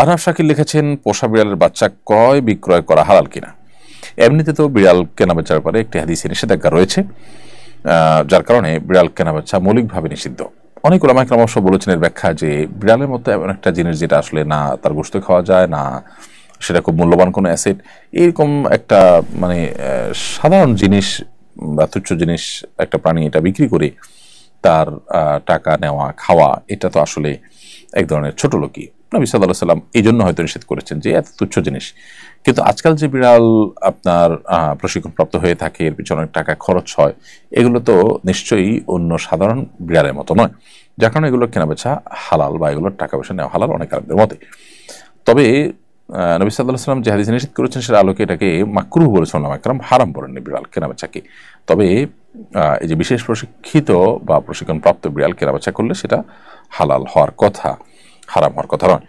আরহাব শাকিল লিখেছেন, পোষা বিড়ালের বাচ্চা ক্রয় বিক্রয় করা হালাল কিনা। এমনিতে তো বিড়াল কেনাবেচার ব্যাপারে একটি হাদিসে নিষেধাজ্ঞা রয়েছে, যার কারণে বিড়াল কেনাবেচা মৌলিকভাবে নিষিদ্ধ। অনেক ওলামা কেরাম অবশ্য বলেছেন এর ব্যাখ্যা যে বিড়ালের মতো এমন একটা জিনিস যেটা আসলে না তার গোশত খাওয়া যায়, না সেটা খুব মূল্যবান কোনো অ্যাসেট, এরকম একটা মানে সাধারণ জিনিস বা তুচ্ছ জিনিস একটা প্রাণী এটা বিক্রি করে তার টাকা নেওয়া খাওয়া, এটা তো আসলে এক ধরনের ছোট লোকই। নবী সাল্লাল্লাহু আলাইহি সাল্লাম এই জন্য হয়তো নিষেধ করেছেন যে এত তুচ্ছ জিনিস। কিন্তু আজকাল যে বিড়াল আপনার প্রশিক্ষণপ্রাপ্ত হয়ে থাকে, এর পিছনে অনেক টাকা খরচ হয়, এগুলো তো নিশ্চয়ই অন্য সাধারণ বিড়ালের মতো নয়, যার কারণে এগুলো কেনাবেচা হালাল বা এগুলোর টাকা পয়সা নেওয়া হালাল অনেক আলেমদের মতে। তবে নবী সাল্লাল্লাহু আলাইহি সাল্লাম যে হাদিসে নিষেধ করেছেন সেটা আলোকে এটাকে মাকরুহ বলেছেন ওলামা কেরাম, হারাম বলেননি বিড়াল কেনাবেচাকে। তবে এই যে বিশেষ প্রশিক্ষিত বা প্রশিক্ষণপ্রাপ্ত বিড়াল কেনাবেচা করলে সেটা হালাল হওয়ার কথা, হারাম হওয়ার কথা নয়।